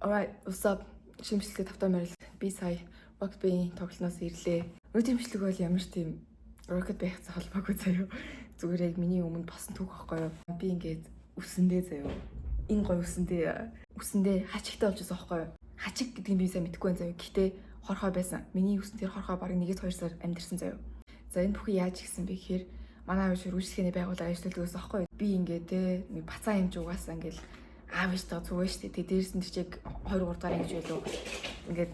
Alright, what's up? Шимжлэгээ тавтай морил. Би сая Rocket Bay-ийн тоглолноос ирлээ. Өнөөдрийн бичлэг бол ямар ч тийм Rocket Bay-тай холбоогүй заяа. Зүгээр яг миний өмнө босон түүх байхгүй юу? Би ингээд үсэндээ заяа. Энэ гой үсэндээ хачигтай болж байгаа байхгүй юу? Хачиг гэдэг нь би сайн мэдэхгүй байна заяа. Гэхдээ хорхоо байсан. Миний үсэн дээр хорхоо бараг 1-2 сар амьдэрсэн заяа. За энэ бүхэн яаж гисэн бэ гэхээр манай аав шүү үйлчлэгээний байгууллага ажилладаг гэсэн байхгүй юу? Би ингээд те нэг бацаа хэмж угаасаа ингээд аав ш та зүгээр штэ. Тэгээ дээрс нь чиг 2 3 дараа гэж байлоо. Ингээд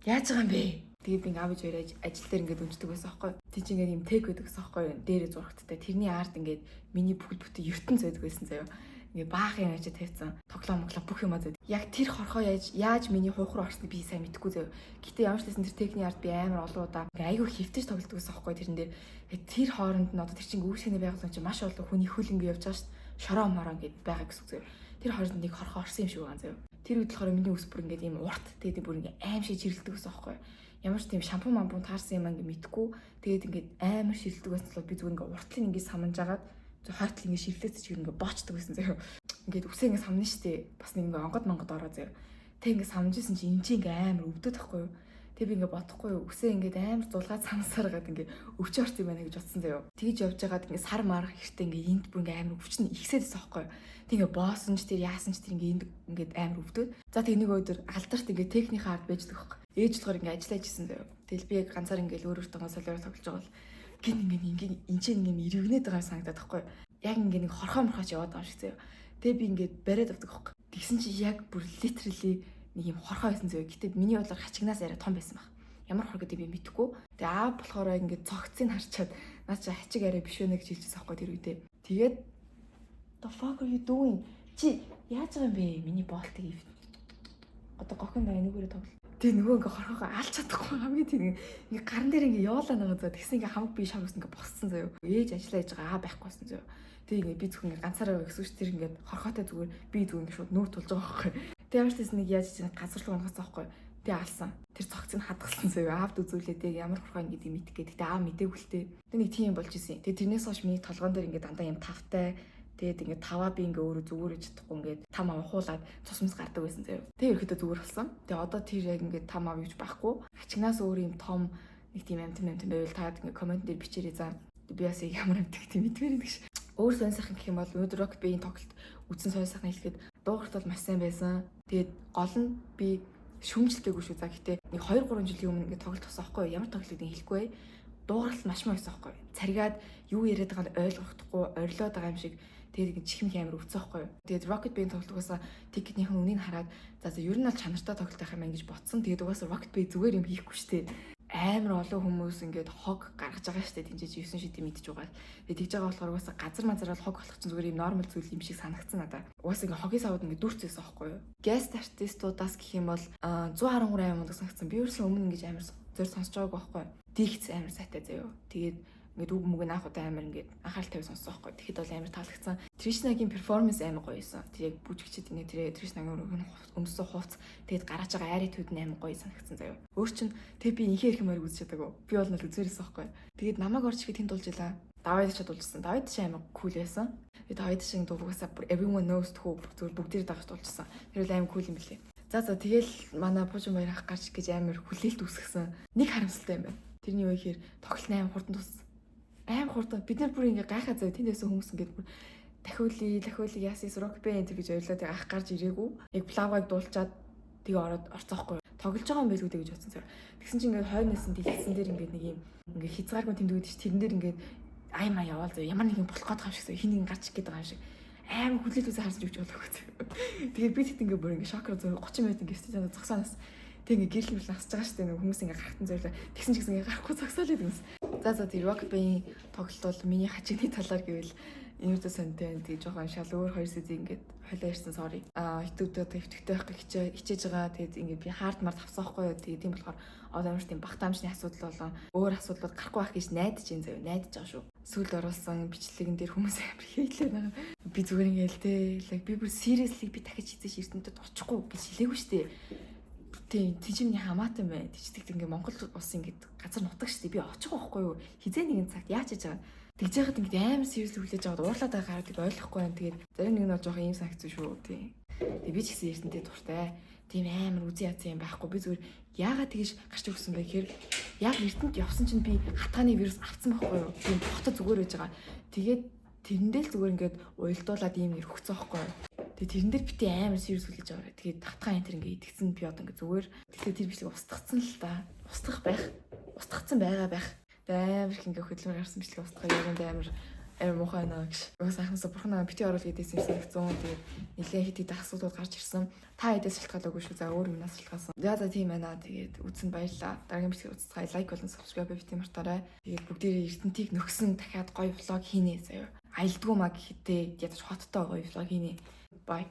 яаж байгаа юм бэ? Тэгээд би аав хоёр ажил дээр ингээд өнждөг байсан аахгүй. Тэг чи ингээд юм тек байдаг гэсэн аахгүй. Дээрээ зурагттай. Тэрний арт ингээд миний бүхэл бүтэн ертөнц байдаг байсан заяа. Ингээд баахан яаж тавьсан. Тоглоом бүх юм аа. Яг тэр хорхоо яаж миний хуух руу орсныг би сайн мэдэхгүй заяа. Гэтэ ямар ч байсан тэр техникийн арт би амар олон удаа айгүй хэвтэж тоглодог байсан аахгүй. Тэрэн дээр тэр хооронд нь одоо тэр чин үйлчлэгээний байгууллага чинь маш олон хүний хөлөнгө явж байгаа шүү дээ. Шороо мороо гэд байгаа гэсэн үг заяа. Тэр хооронд нэг хорхоо орсон юм шиг байгаа заяа. Тэр үед болохоор миний үс бүр ингээд ийм урт тэгээд бүр ингээд аим шиг жирэлдэг байсан аахгүй. Ямар ч тийм шампунь таарсан юм ингээд мэдгүй. Тэгээд ингээд амар ширэлдэг байсан бол би зүгээр ингээд уртлын ингээд саманж агаад хойтлын ингээд ширлээц чиг ингээд боочдөг байсан заяа. Ингээд үсээ ингээд самна штэ. Бас нэг ингээд онгод ороо заяа. Тэг ингээд самжсэн чи энэ чинь ингээд амар өвдөд тахгүй юу. Тэг би ингээд бодохгүй юу. Үсээ ингээд амар зулгаад самсаар гад ингээд өвч орсон юм байна гэж бодсон заяа. Тэгж явж байгаад ингээд сар марах ихтэй ингээд энд бүр ингээд амар өвчнө ихсэдсэн аахгүй юу. Тэг ингээд боосон ч тэр яасан ч тэр ингээд энд ингээд амар өвдөд. За тэг нэг өдөр алдарт ингээд техникийн ард байждаг аахгүй. Ээж болохоор ингээд ажиллаж исэн заяа. Тэгэл би яг ганцаар ингээд өөр өөртөө солиороо тоглож байгаа бол гин ингээд энэ чинь ингээд ирвэнээд байгаа санагдаад аахгүй юу. Яг ингээд нэг хорхоо морхооч яваад байгаа юм шиг заяа. Тэг би ингээд бариад авдаг аахгүй. Тэгсэн чи яг бүр literally нэг юм хорхоо байсан заяа. Гэтэ миний бодлоор хачигнаас арай том байсан баг. Ямар хор гэдэг би мэдэхгүй. Тэгээ аав болохоор ингээд цогцыг харчаад наа чи хачиг арай биш вэ гэж хэлчихсэн аахгүй тэр үедээ. Тэгээд the fuck are you doing? Чи яаж байгаа юм бэ? Миний боолтыг одоо гохин даа энэгээр тоглол. Тэгээ нөгөө ингээд хорхоогоо алж чадахгүй хамгийн тийм ингээд гаран дээр ингээд яваалаа байгаа зөө. Тэгсэн ингээд хамаг би шавс ингээд боссон заяа. Ээж ажиллаж байгаа аа байхгүйсэн заяа. Тэгээ ингээд би зөвхөн ингээд ганцаараа гэсэн чинь тэр ингээд хорхоотой зүгээр би зүгээр ингээд шууд нүүр тулж байгаа байхгүй. Тэгээ ямар ч тийм нэг яаж чинь газар руу унгацсан байхгүй. Тэгээ алсан. Тэр цогцыг хадгалсан заяа. Аавд үзүүлээ тэгээ ямар хорхоо ингээд мэдэх гээд. Гэтэ аав мэдээгүй л дээ. Тэгээ нэг тийм болж исэн. Тэгээ тэрнээс хойш миний толгоон дээр ингээд дандаа юм тавтай. Тэгээд ингээд таваа би ингээ өөрөө зүгээр гэж чадахгүй ингээд там ав хуулаад цусмас гардаг байсан заяа. Тэгээ ерөөдөө зүгээр болсон. Тэгээ одоо тэр яг ингээд там ав юуч байхгүй. Хачигнаас өөр юм том нэг тийм амтэн байвал таад ингээ комент дээр бичээрэй заа. Би бас ямар амтэг тийм мэдвэр гэдэг ш. Өөр сонь сайхан гэх юм бол өнөөдөр Rocket Bay-ийн тоглолт үзсэн сонь сайхан хэлэхэд дуугарт бол маш сайн байсан. Тэгээд гол нь би шүмжлэлтэйгүй шүү. За гэтээ нэг 2 3 жилийн өмнө ингээ тоглолт болсон аахгүй ямар тоглолт гэдгийг хэлэхгүй. Дуугарт маш байсан аахгүй. Царгаад юу яриад байгааг ойлгохдохгүй орилоод байгаа юм шиг. Тэгээд чихмэх амар өвцөө байхгүй юу. Тэгээд Rocket Bay тоглолтоосаа тикетнийхэн үнийг хараад за ер нь бол чанартай тоглолт байх юм гэж бодсон. Тэгээд угаасаа Rocket Bay зүгээр юм хийхгүй штэ. Амар олон хүмүүс ингээд хог гаргаж байгаа штэ. Тинжиж 9 шидэ мэдж байгаа. Тэгээд тэгж байгаа болохоор угаасаа газар мазараа хог болох чинь зүгээр юм нормал зүйл юм шиг санагдсан надад. Угаасаа ингээд хогийн савд ингээд дүүрцсэн байхгүй юу. Guest artistуудаас гэх юм бол 113 аймаг санагдсан. Би ерөөсөн өмнө ингэж амар зөөр сонсож байгааг байхгүй юу. Дигц амар сайтай заяа. Тэгээд ингээд үг мөг наах удаа амар ингээд анхаарал тавь сонссон байхгүй. Тэгэхэд бол амар таалагдсан. Тришнагийн перформанс амар гоё байсан. Тэгээд бүжигчд ингээ тэр Тришнагийн өмссөн хувц тэгээд гараж байгаа айритүүд амар гоё санагдсан заяа. Өөр чин тэг би инхээр их морийг үзэж чадаагүй. Би бол нь үзээрсэн байхгүй. Тэгээд намайг орч ихэд тэнд дуулжила. Давайд ч дуулжсан. Давайд ч амар кул байсан. Тэгээд давайд шиг дуугасаа everyone knows тхүү зүгээр бүгдээр дагаж дуулжсан. Тэр бол амар кул юм билээ. За тэгэл манай Пужин баяр ах гарч гэж амар хүлээлт үсгэсэн. Нэг харамсалтай юм байна. Тэрний үе ихээр тоглолт амар хурдан туссан. Аим хурдан бид нар бүр ингээ гайхаа зав тэндээс хүмүүс ингээ бүр дахиулыг яасис Rocket Bay гэж ойлоо тэг ах гарч ирээгүй. Яг плавгыг дуулчаад тэгээ ороод орцоохгүй. Тоглож байгаа юм байлгүй дээ гэж бодсон цаа. Тэгсэн чинь ингээ хойноос нь дэлгэсэн дээр ингээ нэг юм ингээ хязгааргүй тэмдгүүд чи тэрэн дээр ингээ аймаа яваал зав ямар нэгэн болох гээд байгаа юм шиг хин нэг гарч гээд байгаа юм шиг аим хүлээлт үсээ харж ивч болоогүй цаа. Тэгээд би тэт ингээ бүр ингээ шокер зөв 30 минут ингээ студиод зогсоноос тэг ингээ гэрэл мэл насж байгаа штэ нэг хүмүүс ингээ гарахтан зорилоо. Тэгсэн ч гэсэн ингээ гарахгүй зогсоолээ гэнс. За тэр Rocket Bay-ийн тоглолт бол миний хачигны талаар гэвэл энэ үедээ сонтой байна. Тэгээ жоохон шал өөр 2 сэдийг ингээд хойлоо ирсэн sorry. Хитүүдээ төвтгтэй байх гэж хичээж байгаа. Тэгээд ингээд би хард мард авсан байхгүй юу. Тэгээ тийм болохоор одоо ямар ч тийм багтаамжны асуудал болон өөр асуудлууд гарахгүй байх гэж найдаж байна заяа. Найдаж байгаа шүү. Сүүлд оруулсан бичлэгэн дээр хүмүүс амар хийлээ байгаа. Би зүгээр ингээл те би бүр seriously би дахиж хизээш эрдэнэтэд очихгүй гэж хэлээгүй штэ. Тийм тийчмний хамаатай байна. Тийчдэг ингээ Монгол ус ингээ газар нутаг штэ. Би очих байхгүй юу? Хизээ нэгэн цагт яаж хийж байгаа. Тэгж яхад ингээ амар сериус хүлээж аваад уурлаад байгаа гараад ойлгохгүй байна. Тэгээд зарим нэг нь бол жоохон ийм санагцсан шүү. Тийм. Тэгээ би ч гэсэн эрдэнэтэй дуртай. Тийм амар үзэн язсан юм байхгүй. Би зүгээр яагаад тэгэж гарч өгсөн бэ гэхээр яг эрдэнэт явсан чинь би хатгааны вирус авсан байхгүй юу? Тийм хотод зүгээр байж байгаа. Тэгээд тэрэндээ л зүгээр ингээд уйлдуулаад ийм нэр хөгцсөн байхгүй юу? Тэгээ тэрэн дээр бити амар serious хүлээж аваарай. Тэгээд хатгаан энэ төр ингээд идэгцэн би одоо ингээд зүгээр. Тэгэхээр тэр бичлэг устгацсан л та. Устгацсан байгаа байх. Тэгээ амар их ингээд хөдөлмөр гарсан бичлэг устгах яг энэ амар муухай наа гэж. Уус анхнаасаа бурхнаа бити оруулах гэдээсэн юм санагдсан. Тэгээд нэлээ хэд хэд асуудлууд гарч ирсэн. Та хэдээс шалтгаалаагүй шүү. За өөр юмнаас шалтгаалсан. За тийм байна. Тэгээд үзсэнд баярлалаа. Дараагийн бичлэг үзцгаая. Лайк болон subscribe бити мартаарай. Тэгээд бүгдээ эрдэнтийг нөхсөн дахиад гоё влог хийнэ заяа. Аялдгүй маа гэхдээ ядаж хоттой гоё влог хийнэ. Bye.